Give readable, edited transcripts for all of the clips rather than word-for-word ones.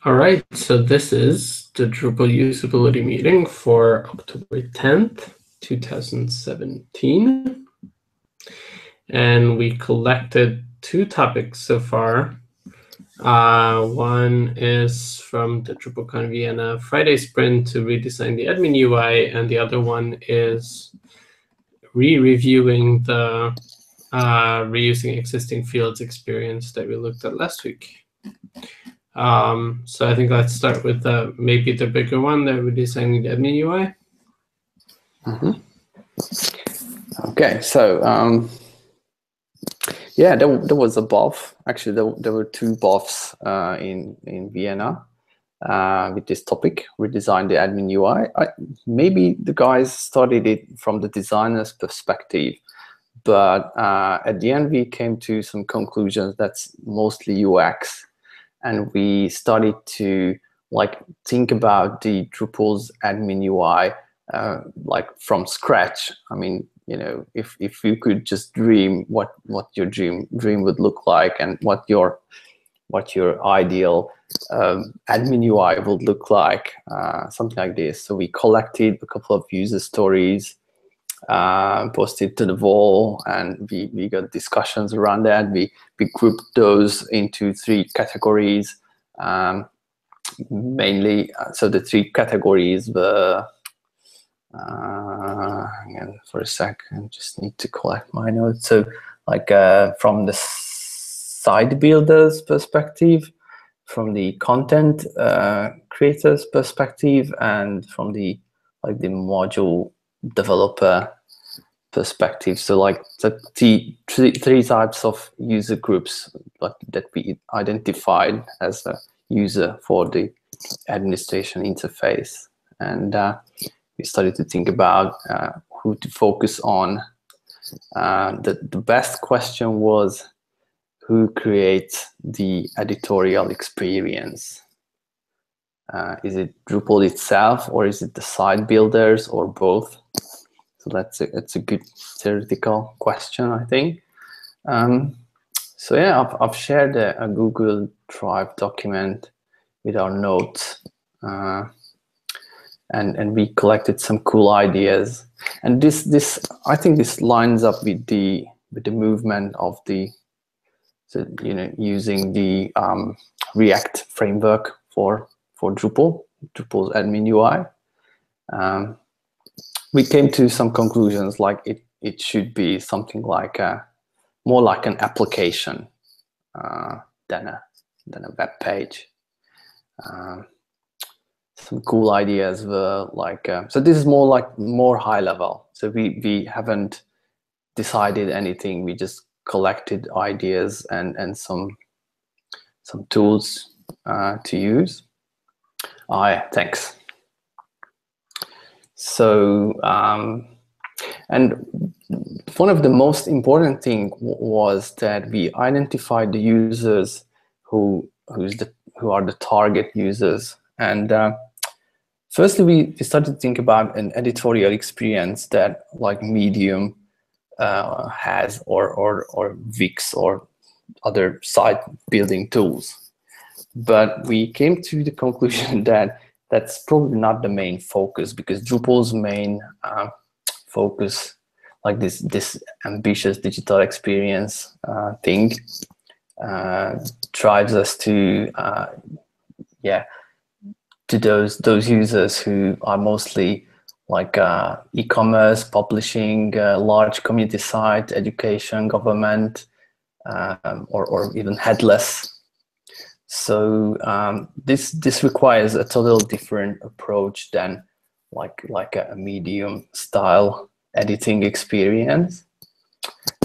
All right, so this is the Drupal usability meeting for October 10th, 2017. And we collected 2 topics so far. One is from the DrupalCon Vienna Friday sprint to redesign the admin UI, and the other one is re-reviewing the reusing existing fields experience that we looked at last week. So I think let's start with maybe the bigger one, the redesigning the admin UI. Okay, so yeah, there was a BOF. Actually, there were 2 BOFs in Vienna with this topic, redesign the admin UI. Maybe the guys studied it from the designer's perspective, but at the end we came to some conclusions that's mostly UX, and we started to think about the Drupal's admin UI from scratch. I mean, if you could just dream what your dream would look like, and what your ideal admin UI would look like, something like this. So we collected a couple of user stories, posted to the wall, and we got discussions around that. We grouped those into 3 categories, mainly. So the 3 categories were, again, for a second, just need to collect my notes. So from the site builder's perspective, from the content creator's perspective, and from the the module developer perspective. So the 3 types of user groups that we identified as a user for the administration interface. And we started to think about who to focus on. The best question was, who creates the editorial experience? Is it Drupal itself, or is it the site builders, or both? So it's a good theoretical question, I think. So yeah, I've shared a Google Drive document with our notes, and we collected some cool ideas. And this I think this lines up with the movement of the, so using the React framework for Drupal's admin UI. We came to some conclusions, like it should be something like more like an application than a web page. Some cool ideas were so this is more high level. So we haven't decided anything. We just collected ideas and some tools to use. Thanks. So and one of the most important thing was that we identified the users who are the target users. And firstly, we started to think about an editorial experience that Medium has, or Wix, or other site building tools. But we came to the conclusion that that's probably not the main focus, because Drupal's main focus, this ambitious digital experience thing, drives us to those users who are mostly e-commerce, publishing, large community site, education, government, or even headless. So this requires a totally different approach than like a Medium style editing experience.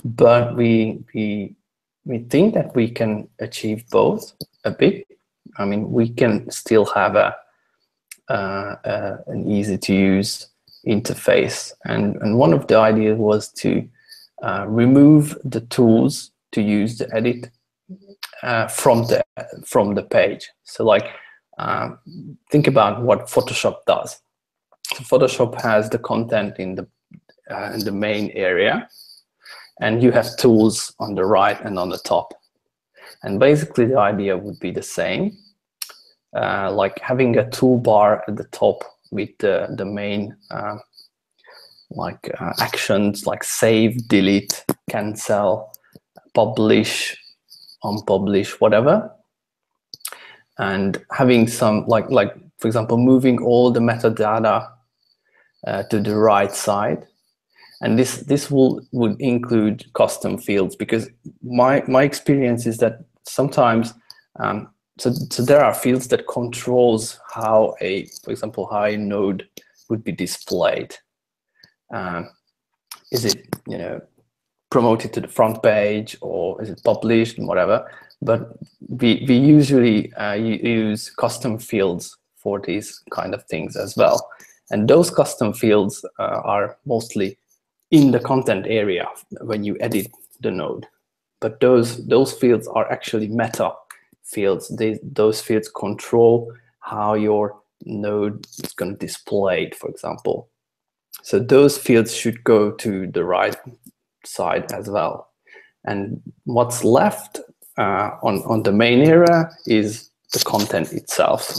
But we think that we can achieve both a bit. I mean, we can still have an easy to use interface, and one of the ideas was to remove the tools to use the edit from the page. So think about what Photoshop does. So Photoshop has the content in the main area, and you have tools on the right and on the top. And basically the idea would be the same, like having a toolbar at the top with the main actions like save, delete, cancel, publish, unpublish, whatever, and having some like for example moving all the metadata to the right side. And this would include custom fields, because my experience is that sometimes so there are fields that controls how for example how a node would be displayed. Is it promoted to the front page, or is it published and whatever? But we usually use custom fields for these kind of things as well. And those custom fields are mostly in the content area when you edit the node. But those fields are actually meta fields. Those fields control how your node is going to display it, for example. So those fields should go to the right side as well. And what's left on the main area is the content itself.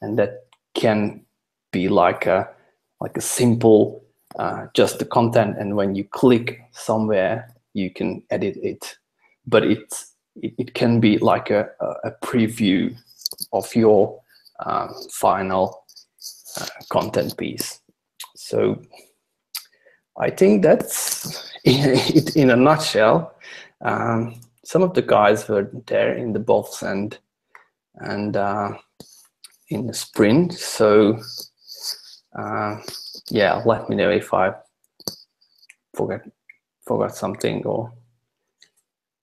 And that can be like a simple just the content, and when you click somewhere you can edit it. But it can be like a preview of your final content piece. So I think that's it in a nutshell. Some of the guys were there in the box and in the sprint. So yeah, let me know if I forgot something, or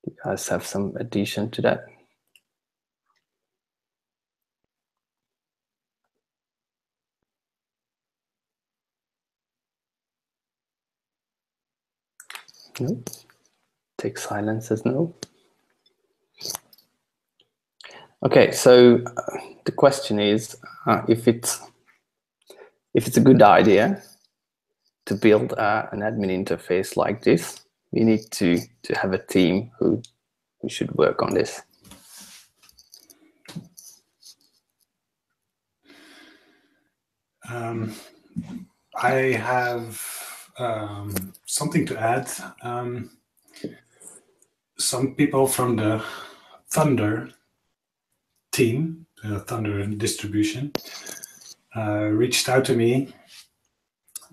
you guys have some addition to that. No. Take silence as no. Okay, so the question is if it's a good idea to build an admin interface like this. We need to have a team who should work on this. I have something to add. Some people from the Thunder team, the Thunder distribution, reached out to me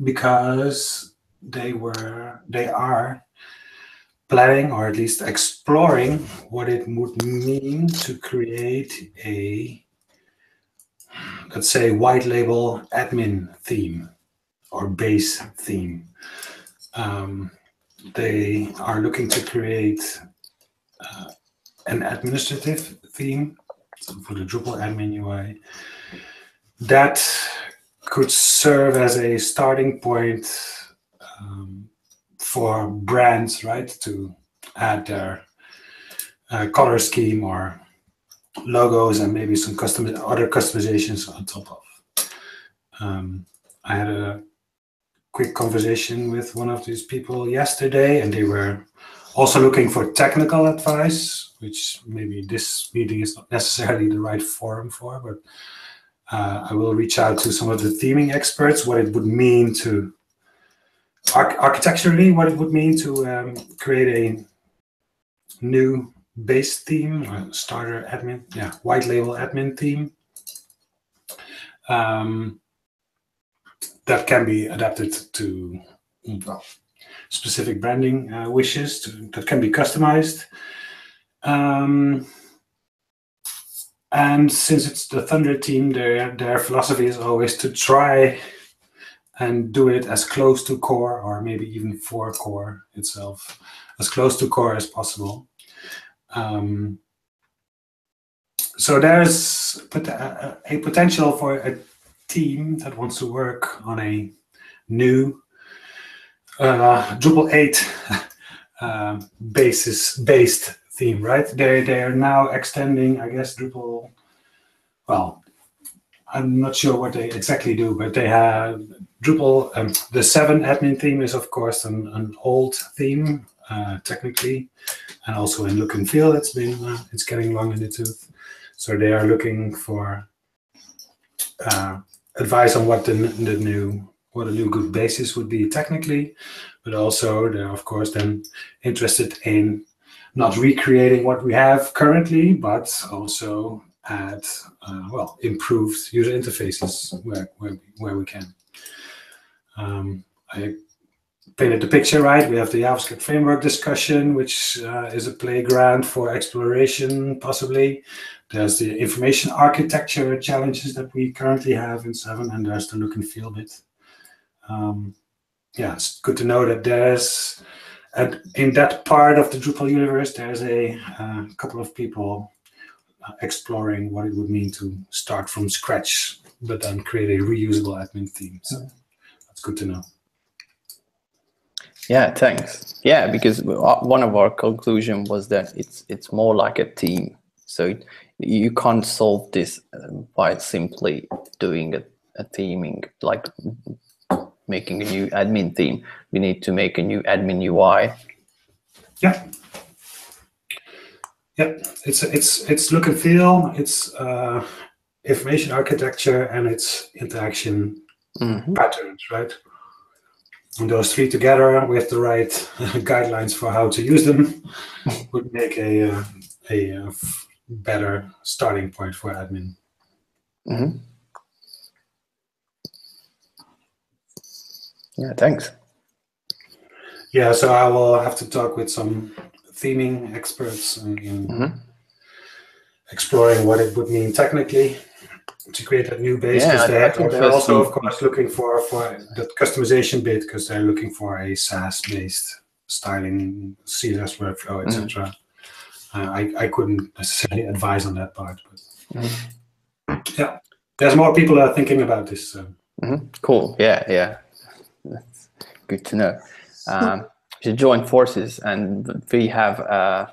because they are planning, or at least exploring, what it would mean to create a, let's say, white label admin theme or base theme. They are looking to create an administrative theme, so for the Drupal admin UI, that could serve as a starting point for brands, right, to add their color scheme or logos and maybe some other customizations on top of. I had a quick conversation with one of these people yesterday, and they were also looking for technical advice, which maybe this meeting is not necessarily the right forum for, but I will reach out to some of the theming experts, what it would mean to, architecturally, what it would mean to create a new base theme, or starter admin, white label admin theme that can be adapted to specific branding wishes, that can be customized. And since it's the Thunder team, their philosophy is always to try and do it as close to core, or maybe even for core itself, as close to core as possible. So there's a potential for a team that wants to work on a new Drupal 8 based theme, right? They are now extending, I guess, Drupal. Well, I'm not sure what they exactly do, but they have Drupal. The 7 admin theme is, of course, an old theme, technically, and also in look and feel. It's getting long in the tooth. So they are looking for advice on what a new good basis would be technically, but also they're of course then interested in not recreating what we have currently, but also add improved user interfaces where we can. I painted the picture, right? We have the JavaScript framework discussion, which is a playground for exploration, possibly. There's the information architecture challenges that we currently have in 7, and there's the look and feel bit. Yeah, it's good to know that there's, in that part of the Drupal universe, there's a couple of people exploring what it would mean to start from scratch, but then create a reusable admin theme. So that's good to know. Yeah, thanks. Yeah, because one of our conclusion was that it's more like a team. So you can't solve this by simply doing a theming, like making a new admin theme. We need to make a new admin UI. Yeah. Yeah, it's look and feel, it's information architecture, and it's interaction patterns, right? And those three together with the right guidelines for how to use them would make a better starting point for admin. Yeah, thanks. Yeah, so I will have to talk with some theming experts in exploring what it would mean technically to create a new base, because they're also, of course, looking for the customization bit, because they're looking for a SaaS-based styling, CSS workflow, etc. I couldn't necessarily advise on that part, but yeah, there's more people that are thinking about this. So. Cool. Yeah, that's good to know. We should join forces, and we have a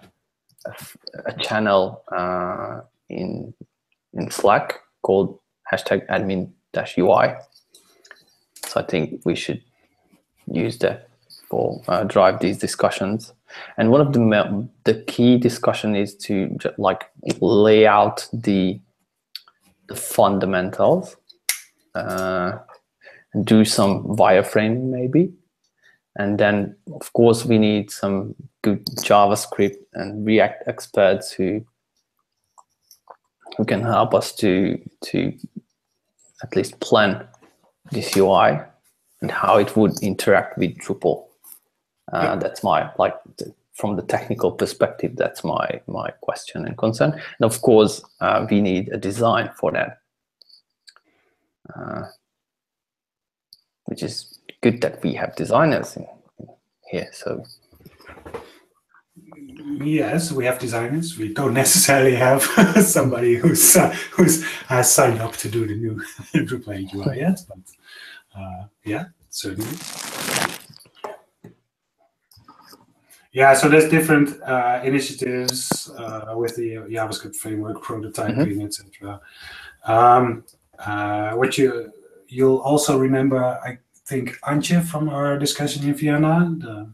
channel in Slack called #admin-UI. So I think we should use that for drive these discussions. And one of the key discussion is to like lay out the fundamentals, do some wireframing maybe. And then, of course, we need some good JavaScript and React experts who can help us to at least plan this UI and how it would interact with Drupal. That's my, from the technical perspective, that's my question and concern. And of course, we need a design for that, which is good that we have designers in here. So yes, we have designers. We don't necessarily have somebody who's has signed up to do the new Drupal UI yet, but yeah, certainly. Yeah, so there's different initiatives with the JavaScript framework, prototyping, etc. What you'll also remember, I think, Antje from our discussion in Vienna, the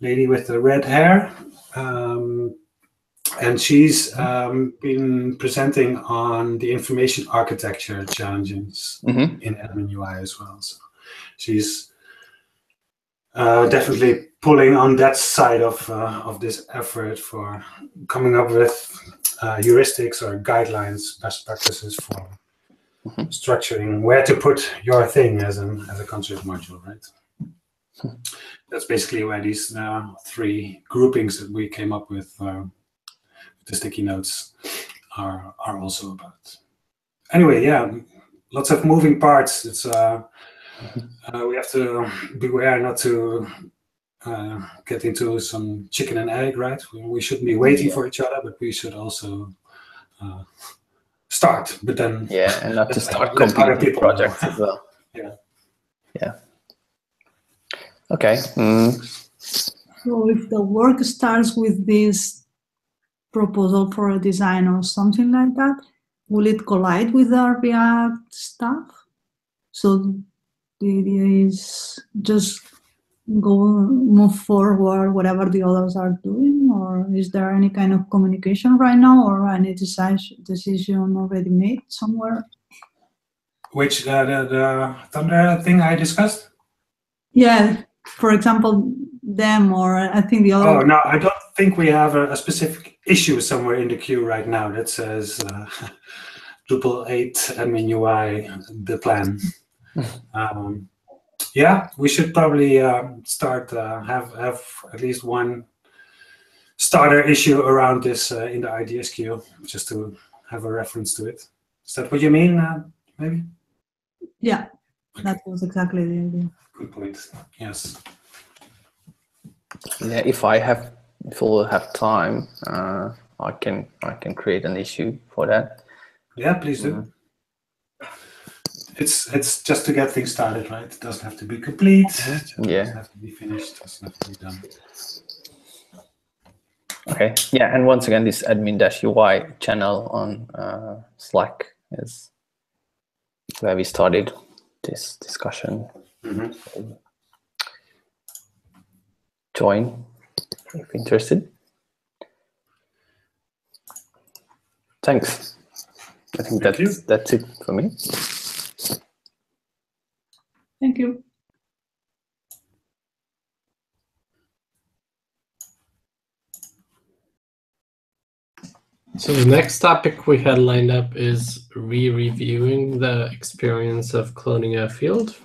lady with the red hair, and she's been presenting on the information architecture challenges in admin UI as well. So she's definitely pulling on that side of this effort for coming up with heuristics or guidelines, best practices for structuring where to put your thing as a concept module, right? That's basically where these 3 groupings that we came up with the sticky notes are also about. Anyway, yeah, lots of moving parts. It's we have to beware not to get into some chicken and egg, right? We shouldn't be waiting for each other, but we should also start. But then, and not to start competing projects as well. Yeah. Okay. So if the work starts with this proposal for a design or something like that, will it collide with our React stuff? So the idea is just move forward whatever the others are doing, or is there any kind of communication right now, or any decision already made somewhere? Which the Thunder thing I discussed? Yeah, for example, them, or I think the other. Oh no, I don't think we have a specific issue somewhere in the queue right now that says Drupal 8 admin UI the plan. Yeah, we should probably start have at least one starter issue around this in the ideas queue, just to have a reference to it. Is that what you mean? Maybe. Yeah, that was exactly the idea. Good point. Yes. Yeah, if we'll have time, I can create an issue for that. Yeah, please do. It's just to get things started, right? It doesn't have to be complete. It doesn't have to be finished. It doesn't have to be done. Okay. Yeah, and once again, this admin-UI channel on Slack is where we started this discussion. Join if interested. Thanks. I think that's it for me. Thank you. So the next topic we had lined up is reviewing the experience of cloning a field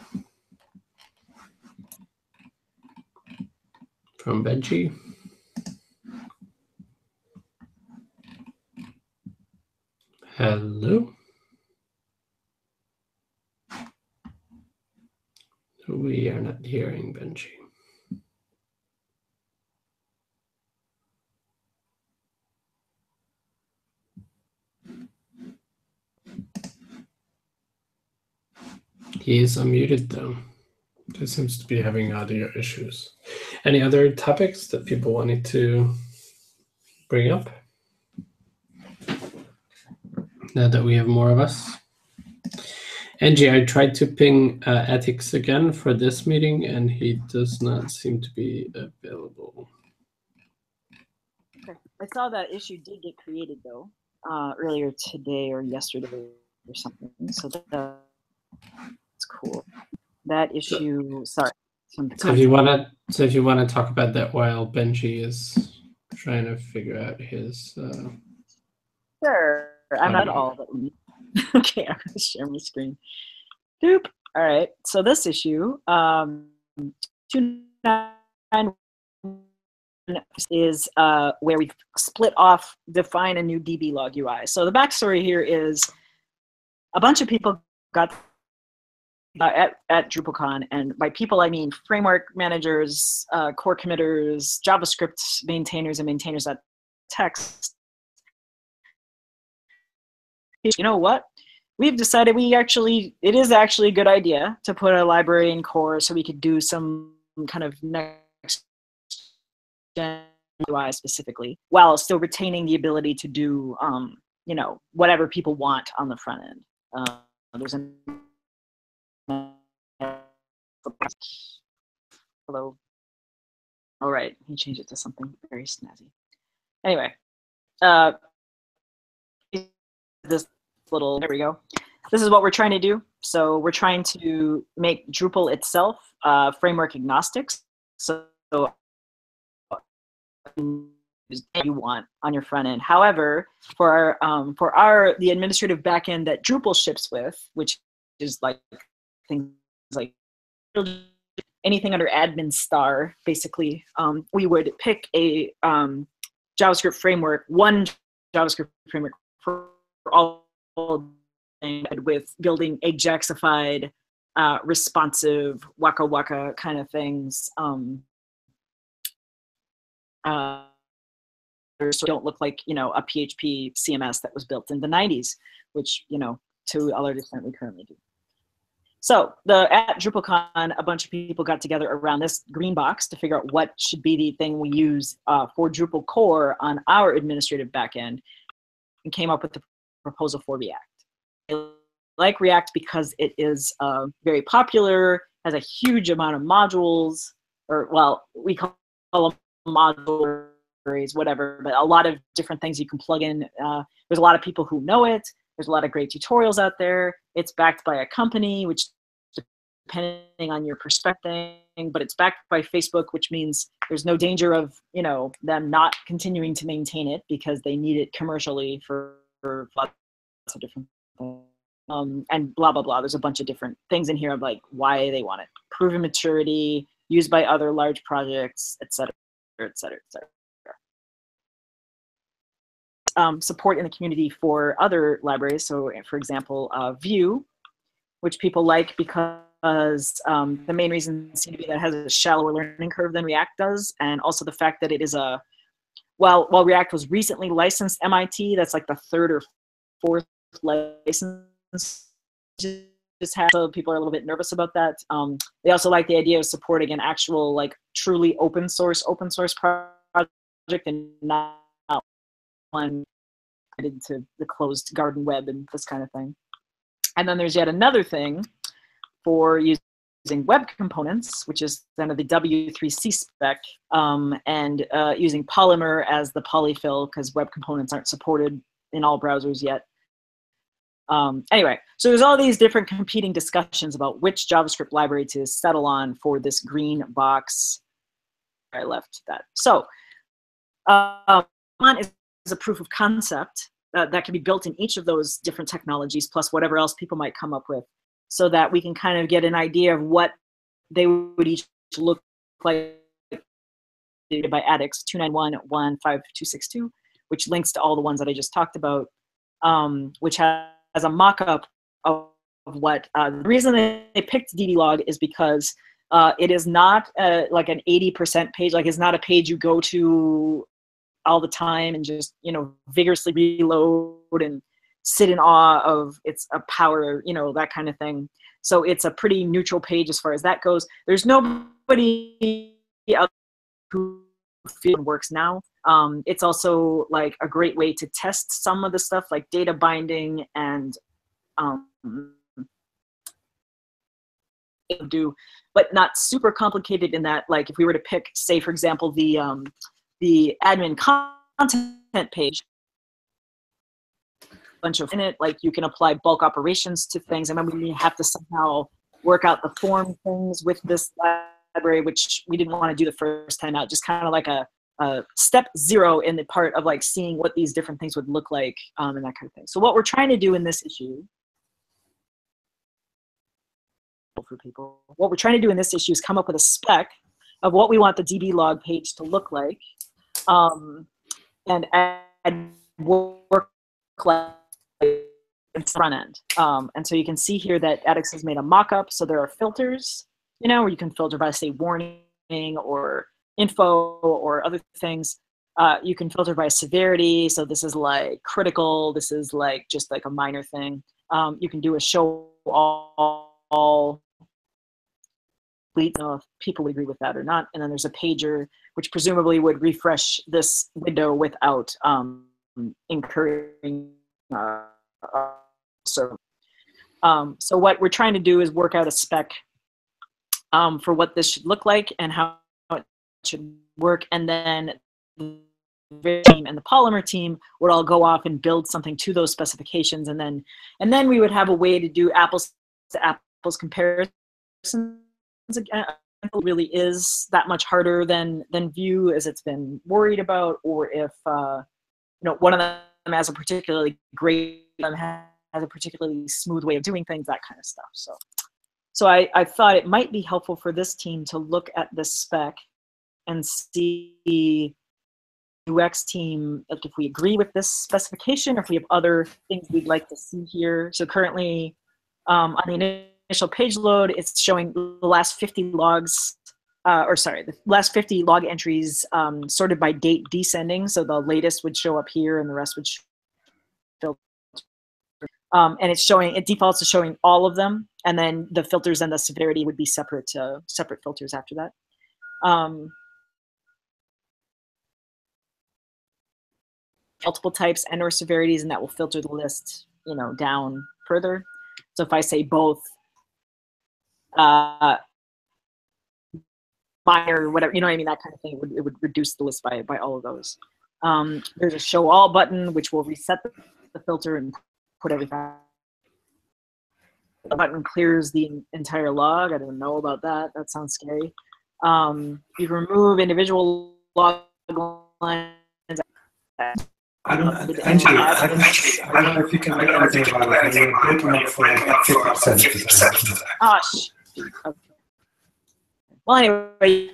from Benji. Hello. We are not hearing Benji. He is unmuted though. He seems to be having audio issues. Any other topics that people wanted to bring up? Now that we have more of us. Angie, I tried to ping Ethics again for this meeting, and he does not seem to be available. Okay. I saw that issue did get created, though, earlier today or yesterday or something. So that's cool. That issue, sorry. So if you want to talk about that while Benji is trying to figure out his. Sure. I'm not all that we need. Okay, I'm going to share my screen. Doop. All right. So this issue, 291 is where we split off, define a new DB log UI. So the backstory here is a bunch of people got at DrupalCon, and by people I mean framework managers, core committers, JavaScript maintainers, and maintainers that text. You know what? We've decided it is actually a good idea to put a library in core so we could do some kind of next gen UI specifically, while still retaining the ability to do, you know, whatever people want on the front end. There's a hello. All right, he changed it to something very snazzy. Anyway, there we go. This is what we're trying to do. So we're trying to make Drupal itself framework agnostic. So you want on your front end. However, for the administrative backend that Drupal ships with, which is like things like anything under admin star, basically, we would pick a JavaScript framework, one JavaScript framework for all with building Ajaxified, responsive, waka waka kind of things. So don't look like, you know, a PHP CMS that was built in the 90s, which, you know, to a large extent we currently do. So at DrupalCon, a bunch of people got together around this green box to figure out what should be the thing we use for Drupal core on our administrative backend, and came up with the proposal for React. I like React because it is very popular, has a huge amount of modules, or well, we call them modular libraries, whatever, but a lot of different things you can plug in. There's a lot of people who know it. There's a lot of great tutorials out there. It's backed by a company, which depending on your perspective, but it's backed by Facebook, which means there's no danger of, you know, them not continuing to maintain it because they need it commercially for lots of different things. And blah, blah, blah. There's a bunch of different things in here of like why they want it. Proven maturity, used by other large projects, et cetera, et cetera, et cetera. Support in the community for other libraries. So for example, Vue, which people like because the main reason seems to be that it has a shallower learning curve than React does. And also the fact that it is a, while React was recently licensed MIT, that's like the third or fourth license. Just have, so people are a little bit nervous about that. They also like the idea of supporting an actual like truly open source project and not one to the closed garden web and this kind of thing. And then there's yet another thing for using web components, which is then the W3C spec, and using Polymer as the polyfill because web components aren't supported in all browsers yet. Anyway, so there's all these different competing discussions about which JavaScript library to settle on for this green box. I left that. So one is a proof of concept that can be built in each of those different technologies, plus whatever else people might come up with, so that we can kind of get an idea of what they would each look like by ADDX 291.15262, which links to all the ones that I just talked about, which has a mock-up of what the reason they picked DDLog is because it is not like an 80% page. Like it's not a page you go to all the time and just, you know, vigorously reload and sit in awe of its power, you know, that kind of thing. So it's a pretty neutral page as far as that goes. There's nobody out who works now. It's also like a great way to test some of the stuff like data binding and but not super complicated in that, like if we were to pick, say, for example, the admin content page, bunch of in it, like you can apply bulk operations to things, and then we have to somehow work out the form things with this library, which we didn't want to do the first time out, just kind of like a step zero in the part of like seeing what these different things would look like and that kind of thing. So what we're trying to do in this issue for people, what we're trying to do in this issue is come up with a spec of what we want the DB log page to look like, and add work in front end. And so you can see here that ADDX has made a mock-up. So there are filters, you know, where you can filter by, say, warning or info or other things. You can filter by severity. So this is like critical. This is like just like a minor thing. You can do a show all. I don't know if people would agree with that or not. And then there's a pager, which presumably would refresh this window without incurring so what we're trying to do is work out a spec for what this should look like and how it should work, and then the team and the Polymer team would all go off and build something to those specifications, and then we would have a way to do apples to apples comparisons. Again, it really is that much harder than Vue as it's been worried about, or if you know, one of them has a particularly great, has a particularly smooth way of doing things, that kind of stuff. So I thought it might be helpful for this team to look at this spec and see UX team, like if we agree with this specification, or if we have other things we'd like to see here. So currently on the initial page load, it's showing the last 50 logs, the last 50 log entries sorted by date descending. So the latest would show up here and the rest would filter. And it's showing, it defaults to showing all of them. And then the filters and the severity would be separate filters after that. Multiple types and or severities, and that will filter the list, you know, down further. So if I say both, minor, whatever, you know what I mean, that kind of thing. It would reduce the list by all of those. There's a show all button, which will reset the filter and put everything. The button clears the entire log. I don't know about that. That sounds scary. You remove individual log lines. I don't know if you can do anything about it. You're breaking up for like 50%. Oh, okay. Well, anyway.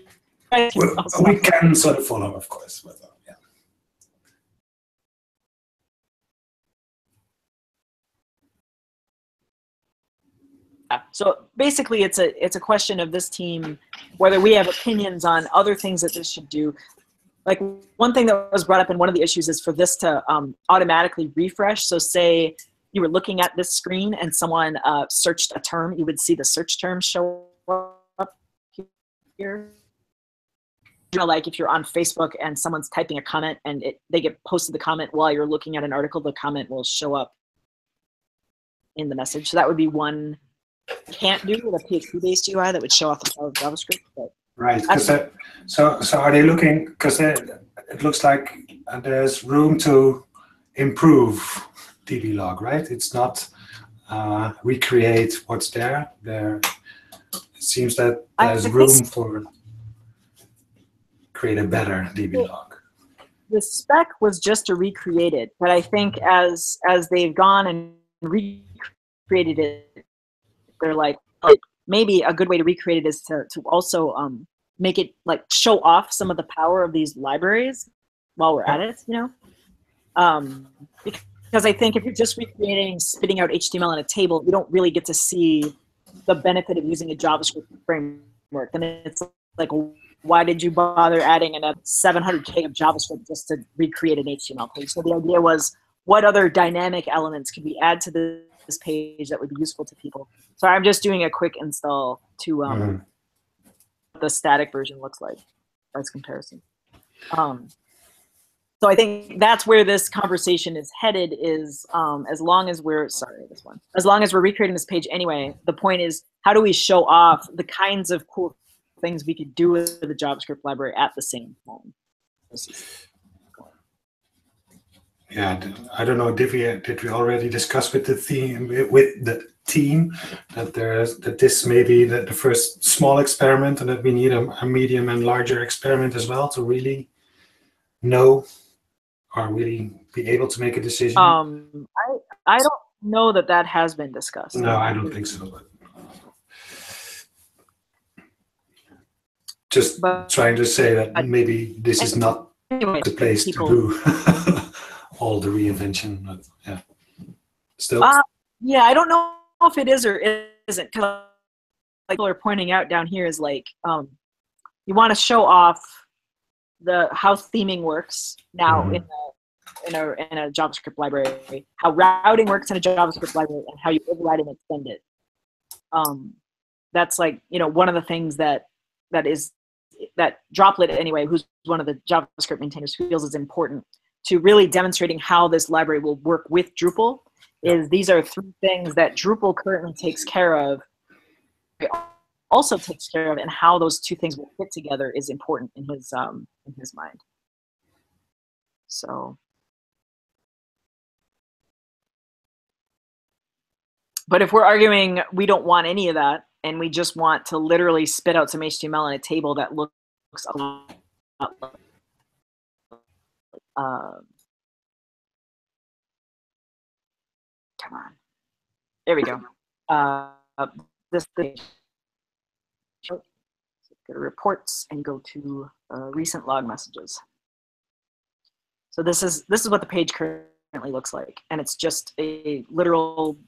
We can sort of follow, of course. But, yeah. So basically, it's a question of this team whether we have opinions on other things that this should do. Like one thing that was brought up in one of the issues is for this to automatically refresh. So say you were looking at this screen and someone searched a term, you would see the search term show up here. You know, like if you're on Facebook and someone's typing a comment and they get posted the comment while you're looking at an article, the comment will show up in the message. So that would be one can't do with a PHP-based UI that would show off the power of JavaScript. But right. So are they looking? Because it looks like there's room to improve DBlog, right? It's not recreate what's there. It seems that there's room for create a better DBlog. The spec was just to recreate it, but I think as they've gone and recreated it, they're like, maybe a good way to recreate it is to also make it like show off some of the power of these libraries while we're at it, you know? Because I think if you're just recreating, spitting out HTML in a table, you don't really get to see the benefit of using a JavaScript framework. And it's like, why did you bother adding in a 700K of JavaScript just to recreate an HTML page? So the idea was, what other dynamic elements could we add to this page that would be useful to people? So I'm just doing a quick install to what the static version looks like as comparison. So I think that's where this conversation is headed is as long as we're recreating this page anyway, the point is, how do we show off the kinds of cool things we could do with the JavaScript library at the same time? Yeah, I don't know. Did we already discuss with the team that this may be the first small experiment, and that we need a medium and larger experiment as well to really know or really be able to make a decision? I don't know that has been discussed. No, I don't think so. But just trying to say that maybe this is not the place to do all the reinvention. But yeah, still. Yeah, I don't know if it is or isn't. Cause like people are pointing out down here is like you want to show off how theming works now in a JavaScript library, how routing works in a JavaScript library, and how you override and extend it. That's like, you know, one of the things that Droplet anyway, who's one of the JavaScript maintainers, feels is important to really demonstrating how this library will work with Drupal. Is these are three things that Drupal currently takes care of, also takes care of, and how those two things will fit together is important in his mind. So, but if we're arguing we don't want any of that, and we just want to literally spit out some HTML in a table that looks a lot like come on, there we go. This thing. Go to reports and go to recent log messages. So this is what the page currently looks like, and it's just a literal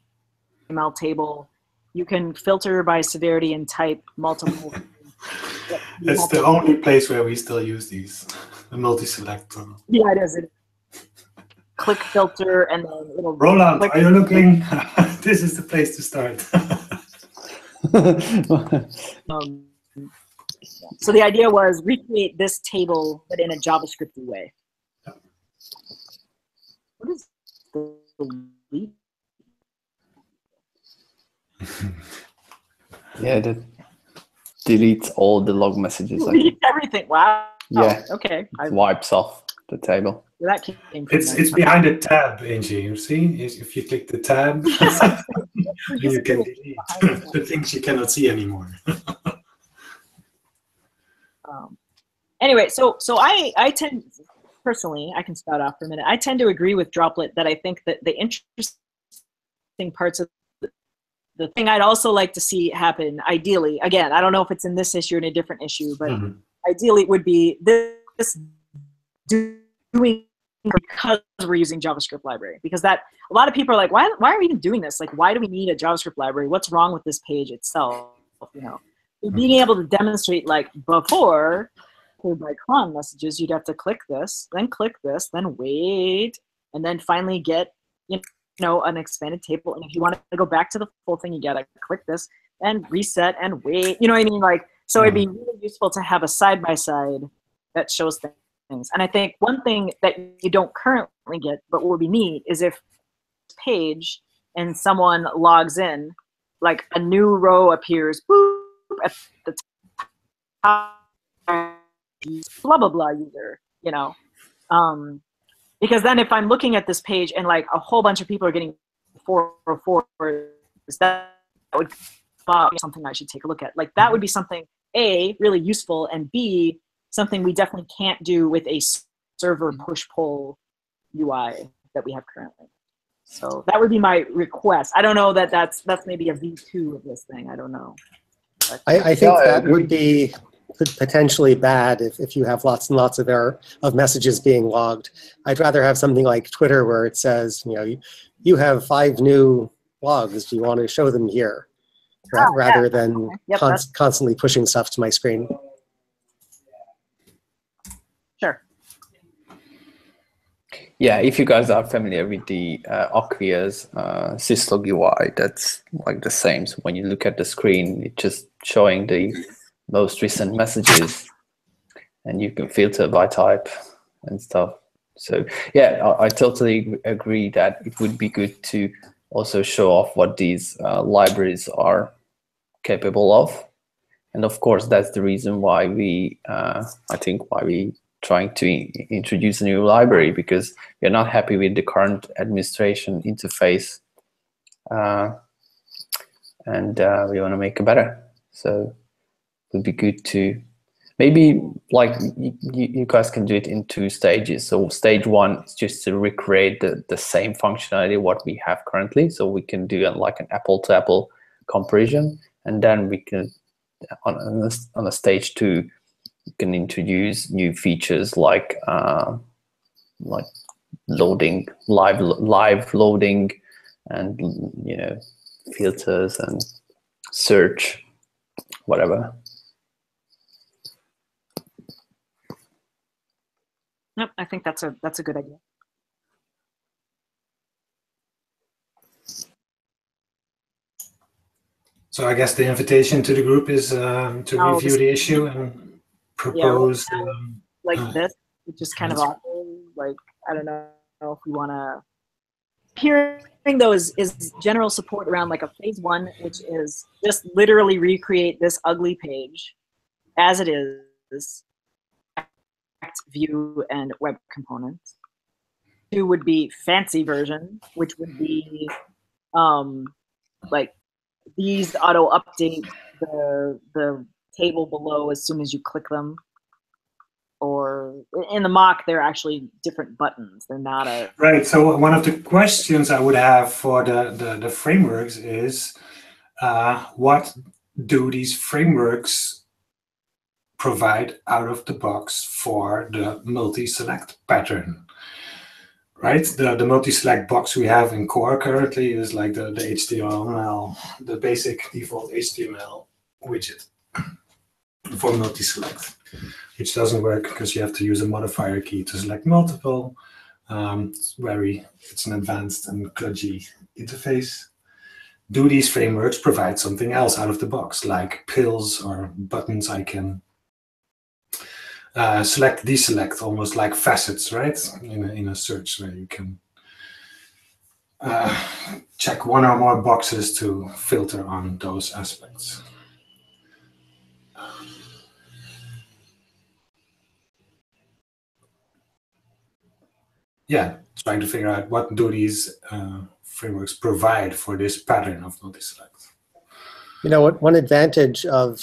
HTML table. You can filter by severity and type multiple. It's the only place where we still use these, the multi-select. Yeah, it is. Click filter and then it'll. Roland, are you looking? This is the place to start. So the idea was recreate this table, but in a JavaScript way. What is the lead? Yeah, I did. deletes all the log messages. Delete everything. Wow. Yeah. Okay. It wipes off the table. That came from It's behind the tab, Angie. You see, if you click the tab, you can delete the things you cannot see anymore. Anyway, so I tend personally, I can start off for a minute. I tend to agree with Droplet that I think that the interesting parts of the thing I'd also like to see happen, ideally, again, I don't know if it's in this issue or in a different issue, but ideally it would be this doing because we're using JavaScript library. Because that a lot of people are like, why are we even doing this? Like, why do we need a JavaScript library? What's wrong with this page itself? You know, being able to demonstrate, like before, by cron messages, you'd have to click this, then wait, and then finally get an expanded table. And if you want to go back to the full thing, you gotta click this and reset and wait. You know what I mean? Like, so it'd be really useful to have a side by side that shows things. And I think one thing that you don't currently get, but what would be neat, is if page and someone logs in, like a new row appears, boop, at the top. Blah blah blah user, because then if I'm looking at this page and like a whole bunch of people are getting 404, that would be something I should take a look at. Like that would be something A, really useful, and B, something we definitely can't do with a server push pull UI that we have currently. So that would be my request. I don't know that that's maybe a V2 of this thing. I don't know. But I think that would be potentially bad if you have lots and lots of messages being logged. I'd rather have something like Twitter where it says, you have 5 new logs. Do you want to show them here? Rather than constantly pushing stuff to my screen. Sure. Yeah, if you guys are familiar with the Acquia's syslog UI, that's like the same. So when you look at the screen, it's just showing the most recent messages, and you can filter by type and stuff. So yeah, I totally agree that it would be good to also show off what these libraries are capable of. And of course, that's the reason why we, I think, why we trying to introduce a new library, because we're not happy with the current administration interface, and we want to make it better. So it would be good to maybe, like, you guys can do it in 2 stages. So stage 1 is just to recreate the same functionality what we have currently, so we can do like an apple-to-apple comparison, and then we can on a stage 2 you can introduce new features like loading, live loading, and filters and search, whatever. Nope, I think that's a good idea. So I guess the invitation to the group is to review the issue and propose. This, which is kind of awful. Like, I don't know if we want to. Hearing those is general support around like a phase 1, which is just literally recreate this ugly page as it is. View and web components. 2 would be fancy version, which would be like these auto update the table below as soon as you click them. Or in the mock, they're actually different buttons. They're not a right. So one of the questions I would have for the frameworks is, what do these frameworks provide out of the box for the multi-select pattern, right? The multi-select box we have in core currently is like the HTML, the basic default HTML widget for multi-select, which doesn't work because you have to use a modifier key to select multiple. It's an advanced and kludgy interface. Do these frameworks provide something else out of the box, like pills or buttons I can select, deselect, almost like facets, right? In a search where you can check 1 or more boxes to filter on those aspects. yeah, trying to figure out what do these frameworks provide for this pattern of multi-select. You know, one advantage of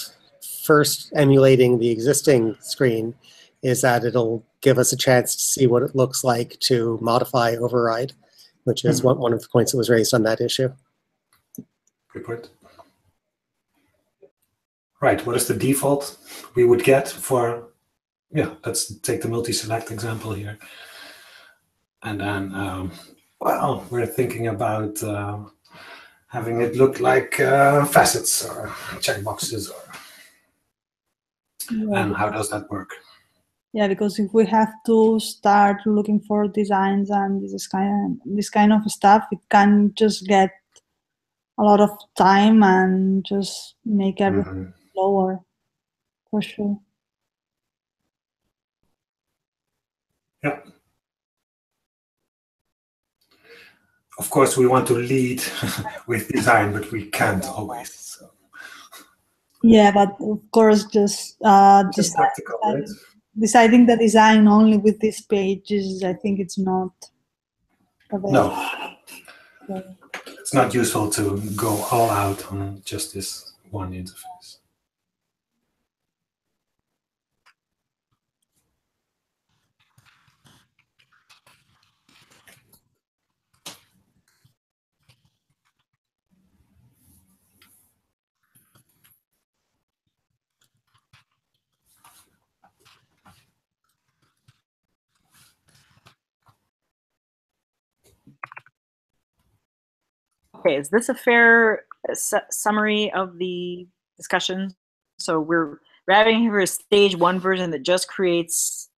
first emulating the existing screen is that it'll give us a chance to see what it looks like to modify override, which is one of the points that was raised on that issue. Good point. Right, what is the default we would get for, yeah, let's take the multi-select example here. And then, well, we're thinking about having it look like facets or checkboxes, and how does that work? Yeah, because if we have to start looking for designs and this kind of stuff, it can just get a lot of time and just make everything slower, for sure. Yeah. Of course, we want to lead with design, but we can't always. So. Yeah, but of course, just practical, right? Deciding the design only with this page is, I think, it's not. No, it's not useful to go all out on just this one interface. Okay, is this a fair summary of the discussion? So we're having here a stage 1 version that just creates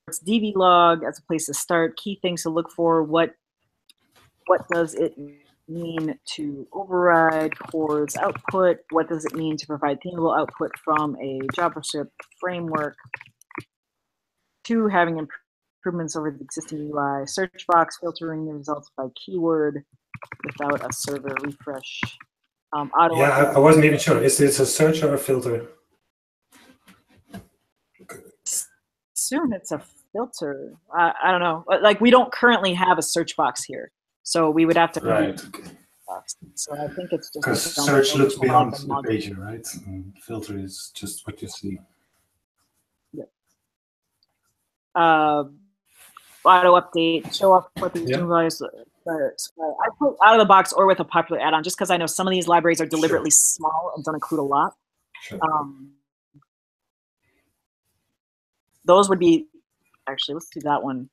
its DB log as a place to start, key things to look for, what does it mean to override CORE's output, what does it mean to provide themable output from a JavaScript framework, 2, having improvements over the existing UI, search box, filtering the results by keyword, without a server refresh. Auto yeah, I wasn't even sure. Is this a search or a filter? Assume it's a filter. I don't know. Like, we don't currently have a search box here, so we would have to. Right. So I think it's just because search looks beyond the page, right? And filter is just what you see. Yep. Auto update. Show off what these new values. I put out of the box or with a popular add-on, just because I know some of these libraries are deliberately small and don't include a lot. Sure. Those would be, actually, let's do that one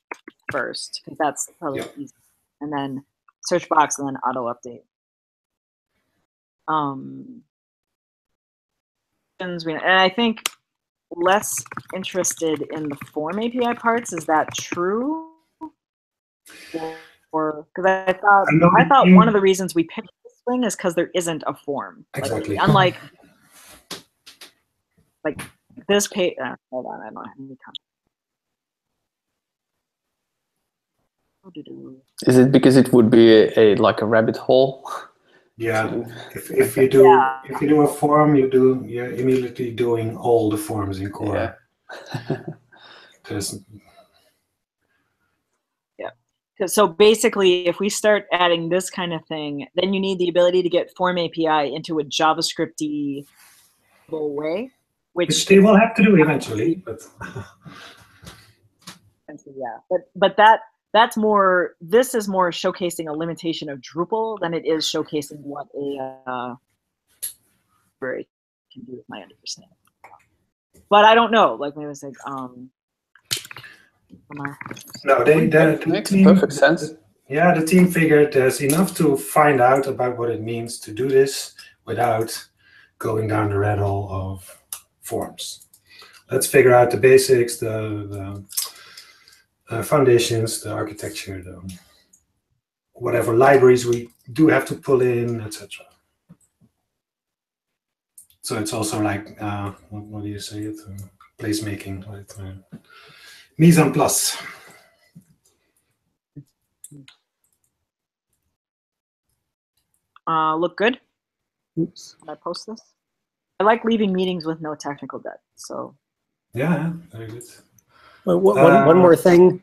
first, because that's probably easy. And then search box and then auto update. And I think less interested in the form API parts. Is that true? Or because I thought one of the reasons we picked this thing is because there isn't a form. Exactly. Like, unlike this page. Hold on, I don't have any content. Is it because it would be like a rabbit hole? Yeah. If you do a form, you're immediately doing all the forms in Core. Yeah. So basically, if we start adding this kind of thing, then you need the ability to get Form API into a JavaScript-y way, which they will have to do eventually. But yeah, but that's more. This is more showcasing a limitation of Drupal than it is showcasing what a library can do, with my understanding. But I don't know. Like, maybe it's like no, that makes perfect sense. Yeah, the team figured there's enough to find out about what it means to do this without going down the rat hole of forms. Let's figure out the basics, the foundations, the architecture, whatever libraries we do have to pull in, etc. So it's also like, what do you say it? Placemaking, right? Mise en place. Look good? Oops. Can I post this? I like leaving meetings with no technical debt, so. Yeah, very good. One more thing.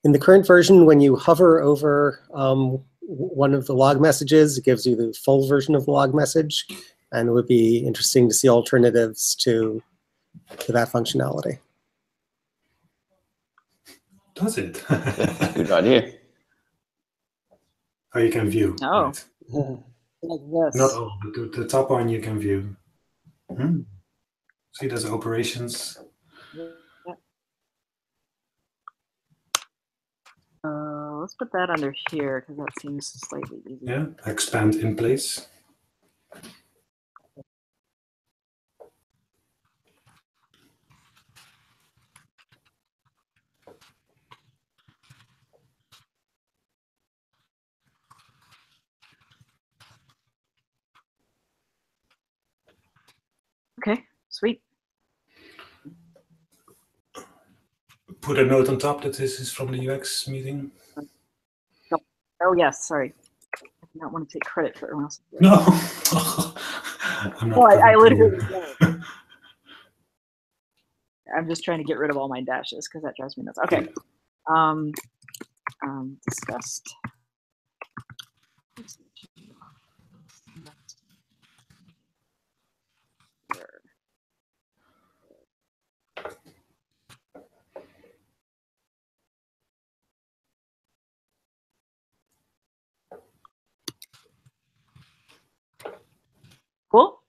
In the current version, when you hover over one of the log messages, it gives you the full version of the log message, and it would be interesting to see alternatives to that functionality. Does it? That's a good idea. Oh, you can view. Oh. Right. Like this. Not all, but the top one you can view. Hmm. See, there's operations. Yeah. Let's put that under here because that seems slightly easier. Yeah, expand in place. Okay, sweet. Put a note on top that this is from the UX meeting. Oh yes, sorry. I do not want to take credit for everyone else. No, I'm not. Oh, I literally. you. I'm just trying to get rid of all my dashes because that drives me nuts. Okay. Discussed. Cool.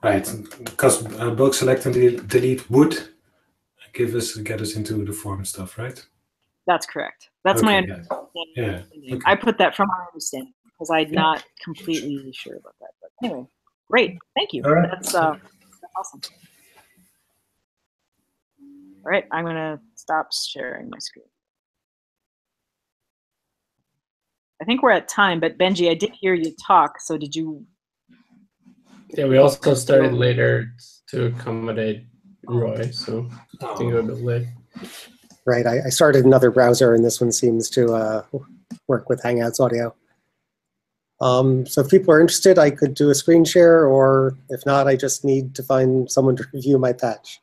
Right, because bulk select and delete would get us into the form stuff, right? That's correct. That's Okay, my yeah. understanding. Yeah. Okay. I put that from my understanding because I'm not completely sure about that. But anyway, great. Thank you. All right. That's awesome. All right, I'm gonna stop sharing my screen. I think we're at time, but Benji, I did hear you talk. So did you? Yeah, we also started later to accommodate Roy, so I think we're a bit late. Right, I started another browser, and this one seems to work with Hangouts audio. So if people are interested, I could do a screen share, or if not, I just need to find someone to review my patch.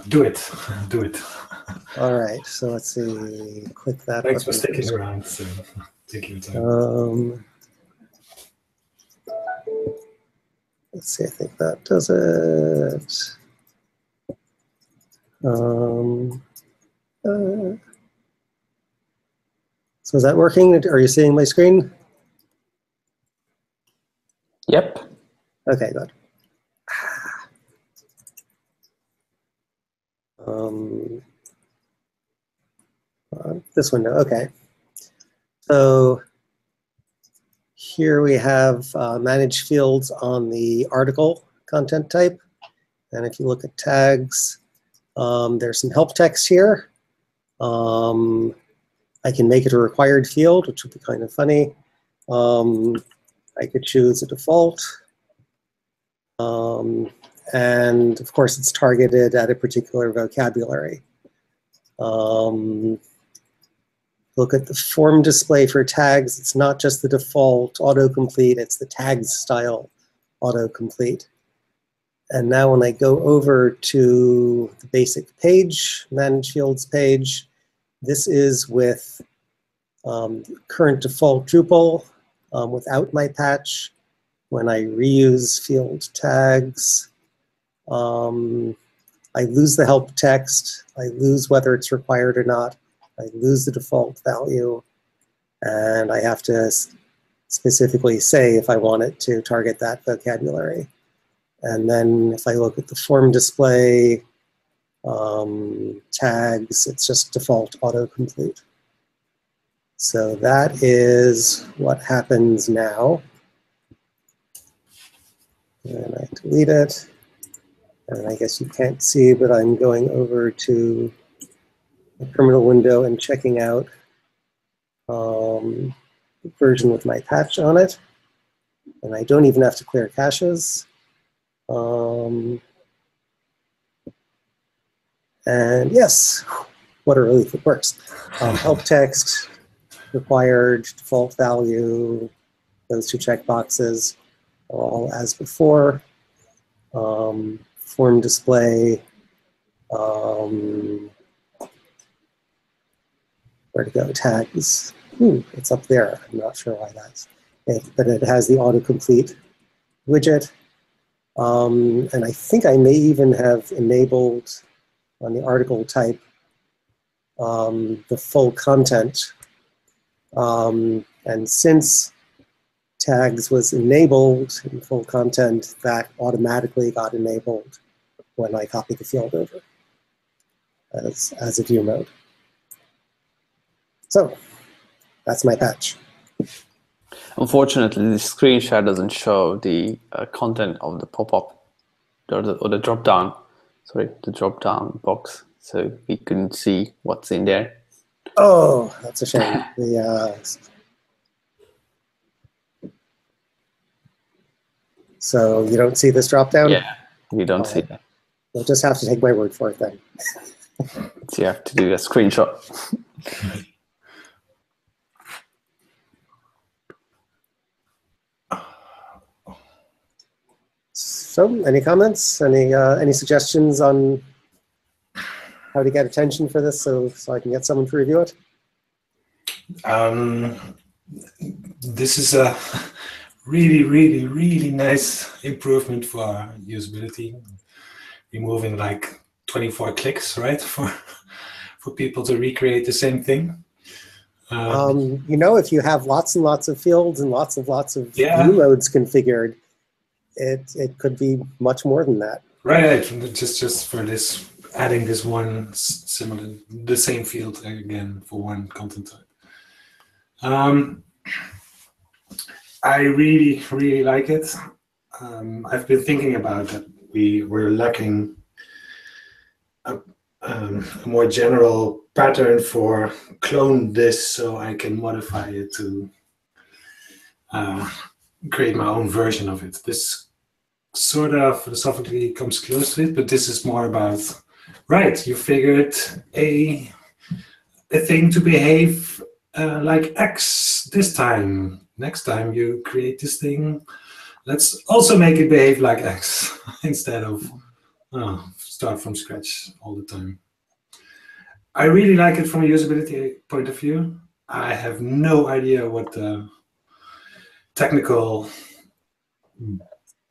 Do it. Do it. All right, so let's see. Click that. Thanks for button. sticking around. So take your time. Let's see, I think that does it. So is that working? Are you seeing my screen? Yep. Okay, good. This window, okay. So here we have manage fields on the article content type. And if you look at tags, there's some help text here. I can make it a required field, which would be kind of funny. I could choose a default. And of course, it's targeted at a particular vocabulary. Look at the form display for tags. It's not just the default autocomplete, it's the tags style autocomplete. And now when I go over to the basic page, manage fields page, this is with current default Drupal without my patch. When I reuse field tags, I lose the help text. I lose whether it's required or not. I lose the default value. And I have to specifically say if I want it to target that vocabulary. And then if I look at the form display, tags, it's just default autocomplete. So that is what happens now. And I delete it. And I guess you can't see, but I'm going over to the terminal window and checking out the version with my patch on it. And I don't even have to clear caches. And yes, what a relief, it works. Help text, required, default value, those two checkboxes are all as before. Form display, Where to go? Tags. It's up there. I'm not sure why that's it, but it has the autocomplete widget. And I think I may even have enabled on the article type the full content. And since tags was enabled in full content, that automatically got enabled when I copied the field over as a view mode. So that's my patch. Unfortunately, the screenshot doesn't show the content of the pop-up or the drop-down. Sorry, the drop-down box. So we couldn't see what's in there. Oh, that's a shame. So you don't see this drop-down? Yeah, we don't see that. You'll just have to take my word for it then. So you have to do a screenshot. So, any comments? Any suggestions on how to get attention for this, so I can get someone to review it? This is a really nice improvement for usability. Removing like 24 clicks, right, for people to recreate the same thing. You know, if you have lots and lots of fields and lots of view modes configured, it could be much more than that. Right, just for this, adding this one the same field again for one content type. I really like it. I've been thinking about that. We're lacking a more general pattern for clone this so I can modify it to create my own version of it. This sort of philosophically comes close to it, but this is more about, right, you figured a thing to behave like X this time. Next time you create this thing, let's also make it behave like X instead of start from scratch all the time. I really like it from a usability point of view. I have no idea what the technical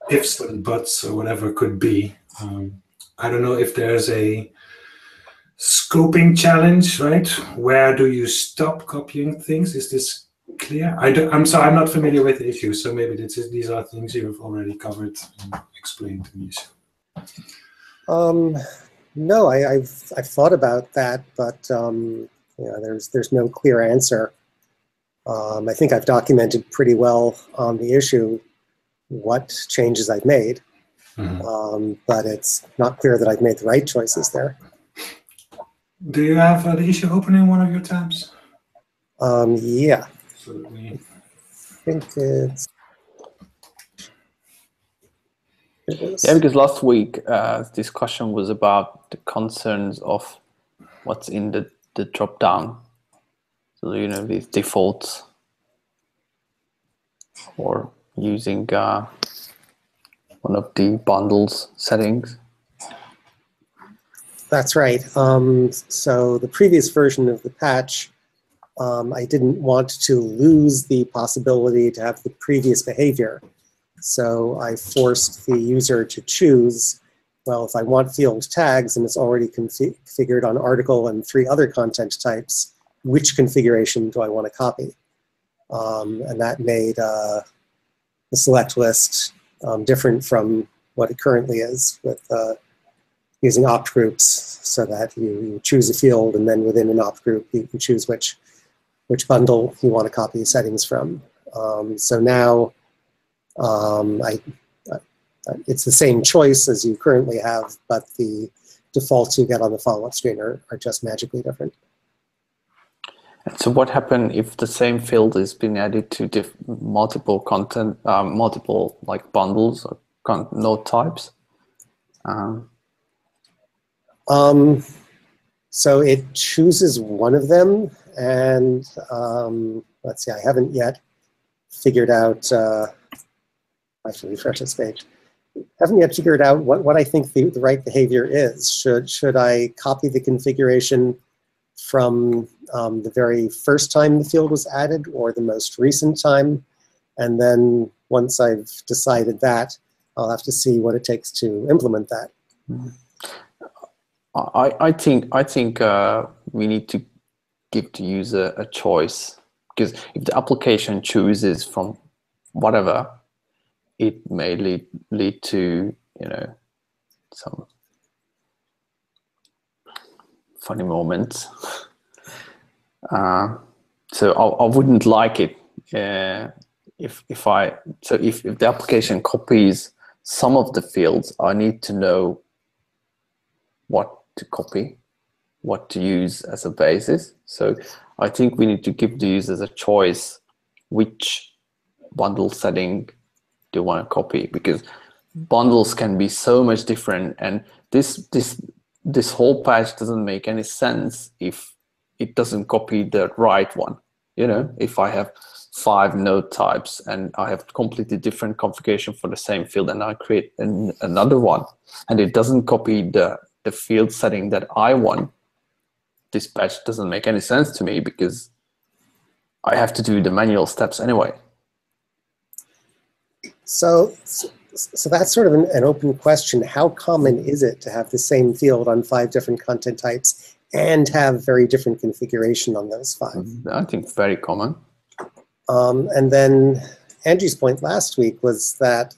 ifs and buts or whatever could be. I don't know if there's a scoping challenge, right? Where do you stop copying things? Is this clear? I'm sorry, I'm not familiar with the issue, so maybe these are things you've already covered and explained to me. No, I've thought about that, but yeah, there's no clear answer. I think I've documented pretty well on the issue what changes I've made, but it's not clear that I've made the right choices there. Do you have the issue open in one of your tabs? Yeah. So I think it's... Yeah, because last week discussion was about the concerns of what's in the drop down. So, you know, these defaults or using one of the bundles settings. That's right. So the previous version of the patch, I didn't want to lose the possibility to have the previous behavior. So I forced the user to choose, well, if I want field tags and it's already configured on article and 3 other content types, which configuration do I want to copy? And that made the select list different from what it currently is with using opt groups, so that you choose a field and then within an opt group you can choose which bundle you want to copy settings from. So now it's the same choice as you currently have, but the defaults you get on the follow-up screen are just magically different. So what happens if the same field is being added to multiple content, multiple like bundles or node types? So it chooses one of them, and let's see, I haven't yet figured out, I have to refresh this page. haven't yet figured out what I think the right behavior is. Should I copy the configuration from the very first time the field was added or the most recent time? And then once I've decided that, I'll have to see what it takes to implement that. I think we need to give the user a choice, because if the application chooses from whatever, it may lead to, you know, some funny moments. So I wouldn't like it if the application copies some of the fields. I need to know what to copy, what to use as a basis. So I think we need to give the users a choice which bundle setting they want to copy, because bundles can be so much different, and this whole patch doesn't make any sense if it doesn't copy the right one. You know, if I have 5 node types and I have completely different configuration for the same field, and I create another one and it doesn't copy the field setting that I want, this patch doesn't make any sense to me, because I have to do the manual steps anyway. So that's sort of an open question. How common is it to have the same field on 5 different content types and have very different configuration on those 5? I think very common. And then Angie's point last week was that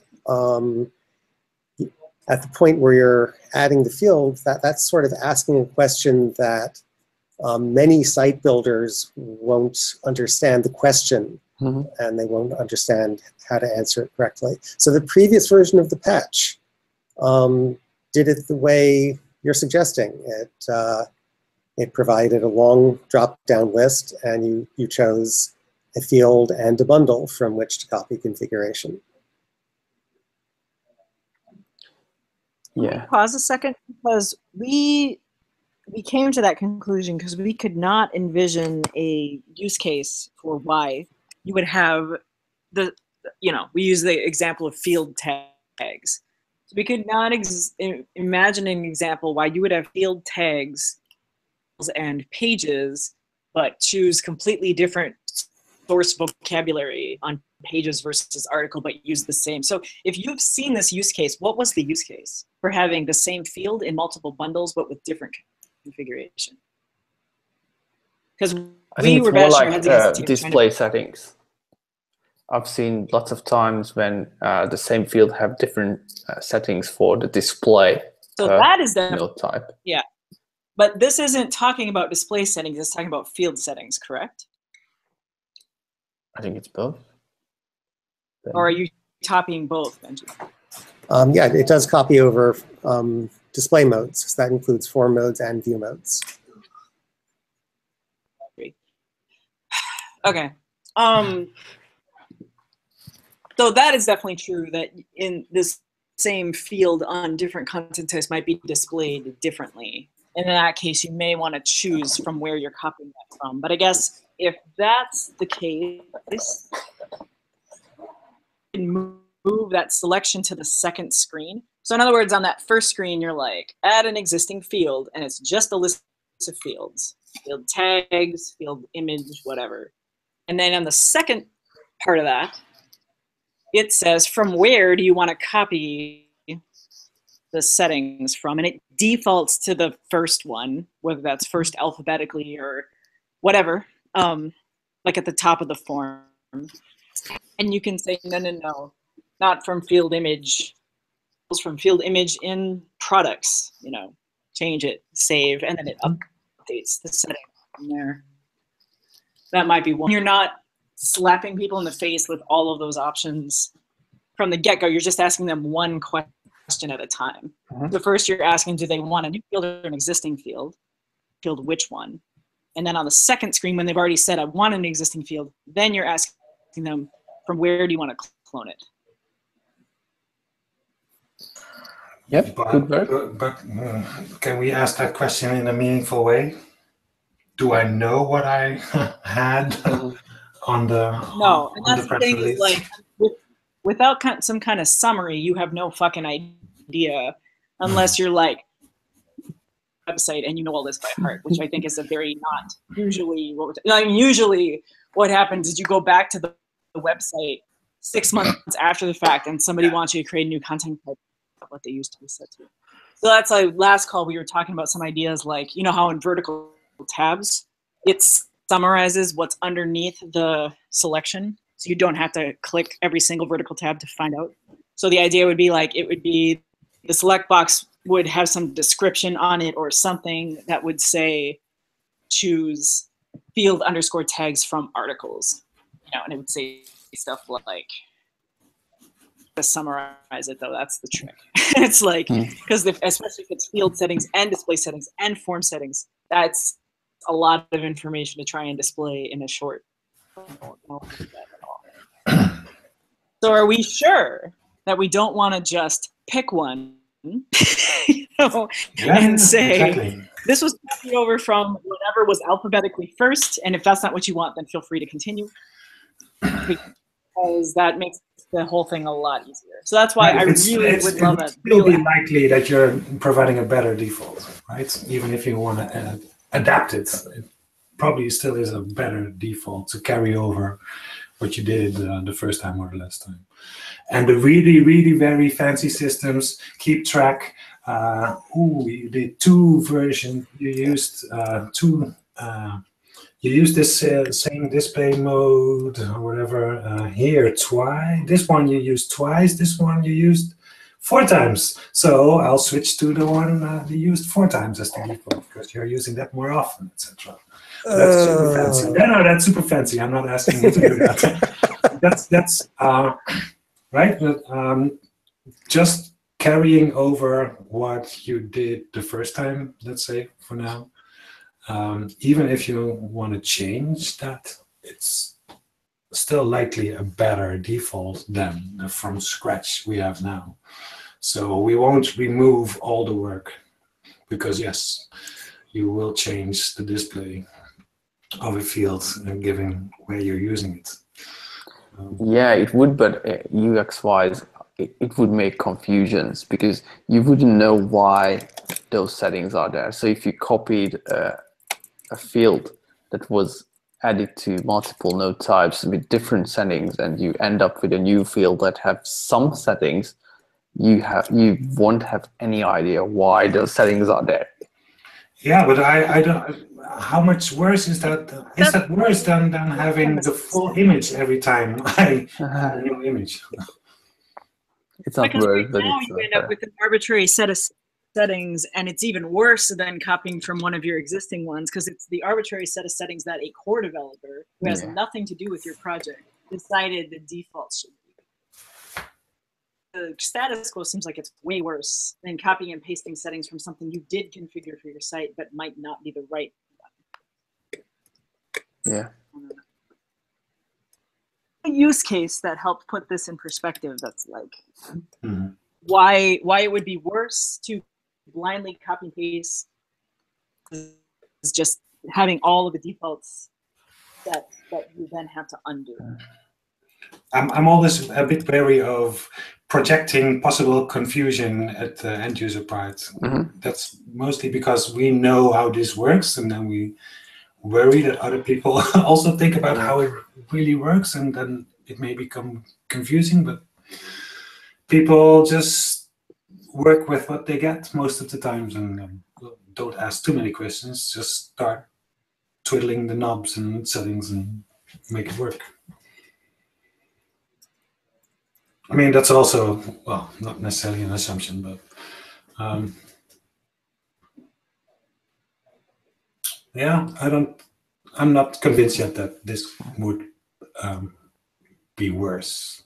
at the point where you're adding the field, that's sort of asking a question that many site builders won't understand the question, and they won't understand how to answer it correctly. So the previous version of the patch did it the way you're suggesting. It provided a long drop-down list, and you chose a field and a bundle from which to copy configuration. Yeah. Pause a second, because we came to that conclusion because we could not envision a use case for why you would have we use the example of field tags. So we could not imagine an example why you would have field tags and pages, but choose completely different source vocabulary on pages versus article, but use the same. So if you've seen this use case, what was the use case for having the same field in multiple bundles, but with different configuration? Because we were more like bashing display settings. I've seen lots of times when the same field have different settings for the display. So that is the node type. Yeah, but this isn't talking about display settings. It's talking about field settings, correct? I think it's both. Or are you copying both, Benji? Yeah, it does copy over display modes. So that includes form modes and view modes. Okay. So that is definitely true, that in this same field on different content types might be displayed differently. And in that case, you may want to choose from where you're copying that from. But I guess if that's the case, you can move that selection to the second screen. So in other words, on that first screen, you're like, add an existing field, and it's just a list of fields, field tags, field image, whatever. And then on the second part of that, it says, from where do you want to copy the settings from? And it defaults to the first one, whether that's first alphabetically or whatever, like at the top of the form. And you can say, no, not from field image. It's from field image in products, change it, save, and then it updates the setting from there. That might be one. You're not slapping people in the face with all of those options from the get-go. You're just asking them one question at a time. The first you're asking, do they want a new field or an existing field? Field which one? And then on the second screen, when they've already said, I want an existing field, then you're asking them, from where do you want to clone it? Yep, good work. But can we ask that question in a meaningful way? Do I know what I had on the No, and that's the press thing release? is, like, without some kind of summary, you have no fucking idea unless you're like website and you know all this by heart, which I think is a very not usually usually what happens is you go back to the website 6 months after the fact and somebody wants you to create a new content type, what they used to be set to. So that's like last call we were talking about some ideas like, you know how in vertical tabs it summarizes what's underneath the selection, so you don't have to click every single vertical tab to find out. So the idea would be like, it would be the select box would have some description on it or something that would say choose field underscore tags from articles, you know, and it would say stuff like, to summarize it though, that's the trick. It's like, because especially if it's field settings and display settings and form settings, that's a lot of information to try and display in a short. So are we sure that we don't want to just pick one you know, and say, exactly. This was copied over from whatever was alphabetically first, and if that's not what you want, then feel free to continue. Because that makes the whole thing a lot easier. So that's why I really would love that. It will be likely that you're providing a better default, right? Even if you want to adapt it, it probably still is a better default to carry over what you did the first time or the last time. And the really, really very fancy systems keep track. You did two versions. You used two. You use this same display mode or whatever here twice. This one you used twice. This one you used 4 times. So I'll switch to the one you used 4 times as the default because you're using that more often, etc. That's super fancy. No, that's super fancy. I'm not asking you to do that. that's right. But, just carrying over what you did the first time. Let's say for now. Even if you want to change that, it's still likely a better default than the from scratch we have now. So we won't remove all the work because yes, you will change the display of a field given where you're using it. Yeah, it would, but UX-wise, it would make confusions because you wouldn't know why those settings are there. So if you copied a field that was added to multiple node types with different settings and you end up with a new field that have some settings, you won't have any idea why those settings are there. Yeah, but I don't. How much worse is that? Is that worse than having the full image every time I add a new image? It's not because worse, right but now it's you end up with an arbitrary set of settings, and it's even worse than copying from one of your existing ones because it's the arbitrary set of settings that a core developer who has nothing to do with your project decided the default should be. The status quo seems like it's way worse than copying and pasting settings from something you did configure for your site but might not be the right one. Yeah. A use case that helped put this in perspective, that's like why it would be worse to blindly copy and paste is just having all of the defaults that you then have to undo. I'm always a bit wary of projecting possible confusion at the end user part. That's mostly because we know how this works, and then we worry that other people also think about how it really works, and then it may become confusing. But people just work with what they get most of the times, and don't ask too many questions. Just start twiddling the knobs and settings and make it work. I mean, that's also, well, not necessarily an assumption, but yeah, I'm not convinced yet that this would be worse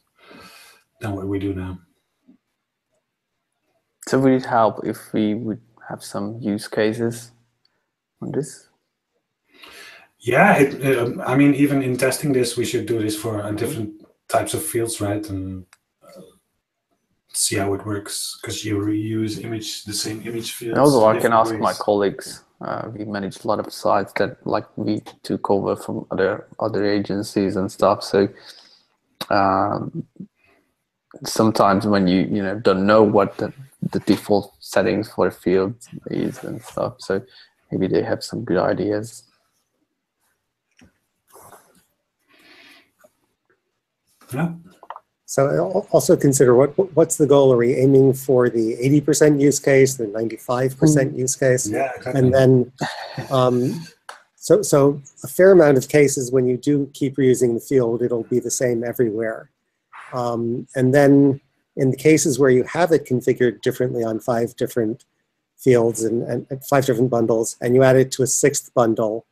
than what we do now. So would it help if we would have some use cases on this? Yeah, I mean, even in testing this, we should do this for different types of fields, right? And see how it works, because you reuse the same image fields. And also, I can ask my colleagues. We manage a lot of sites that we took over from other agencies and stuff. So sometimes when you don't know what the default settings for a field is and stuff, so maybe they have some good ideas. Yeah. So also consider what's the goal? Are we aiming for the 80% use case, the 95% use case? Yeah, exactly. And then, so a fair amount of cases when you do keep reusing the field, it'll be the same everywhere. And then in the cases where you have it configured differently on 5 different fields and 5 different bundles, and you add it to a 6th bundle,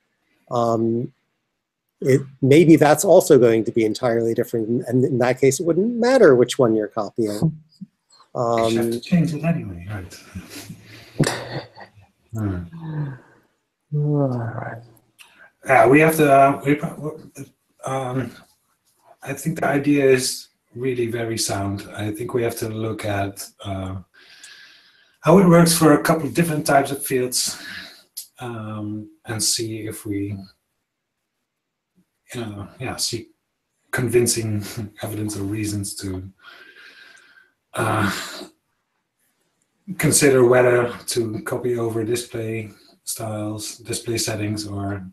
maybe that's also going to be entirely different, and in that case, it wouldn't matter which one you're copying. You have to change it anyway, right? Right. Yeah, we have to. I think the idea is really very sound. I think we have to look at how it works for a couple of different types of fields, and see if we. See convincing evidence or reasons to consider whether to copy over display styles, display settings, or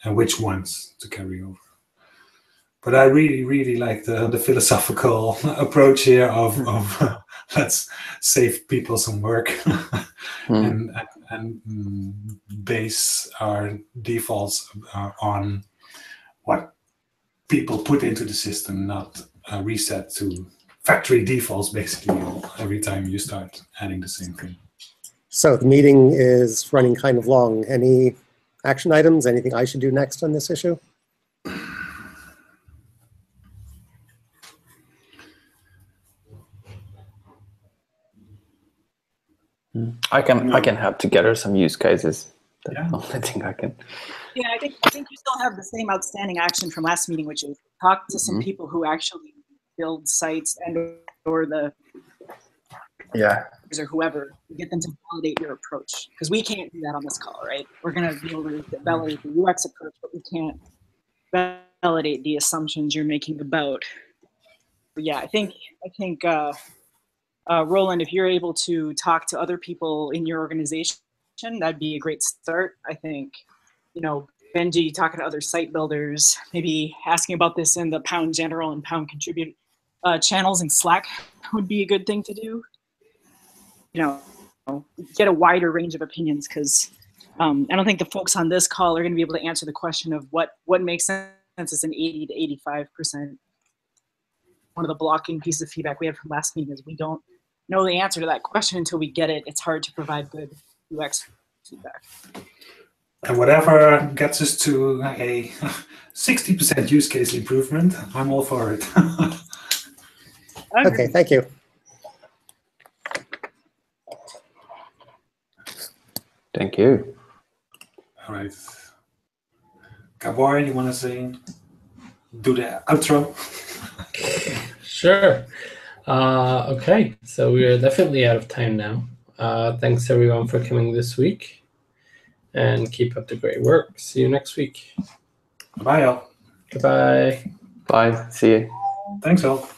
and which ones to carry over. But I really like the philosophical approach here of let's save people some work and base our defaults on what people put into the system, not reset to factory defaults basically every time you start adding the same thing. So the meeting is running kind of long. Any action items? Anything I should do next on this issue? I can help together some use cases. That's Yeah. the only thing I can. Yeah, I think you still have the same outstanding action from last meeting, which is talk to some people who actually build sites or the or whoever, get them to validate your approach, because we can't do that on this call, right? We're going to be able to validate the UX approach, but we can't validate the assumptions you're making about. But yeah, I think Roland, if you're able to talk to other people in your organization, that'd be a great start. I think, Benji talking to other site builders, maybe asking about this in the Pound General and Pound Contribute channels in Slack would be a good thing to do. Get a wider range of opinions, because I don't think the folks on this call are going to be able to answer the question of what makes sense as an 80 to 85%. One of the blocking pieces of feedback we had from last meeting is we don't know the answer to that question until we get it. It's hard to provide good UX feedback. And whatever gets us to a 60% use case improvement, I'm all for it. Okay, thank you. Thank you. All right. Gabor, you want to do the outro? Sure. Okay, so we're definitely out of time now. Thanks everyone for coming this week, and keep up the great work. See you next week. Bye, all. Goodbye. Bye. See you. Thanks, all.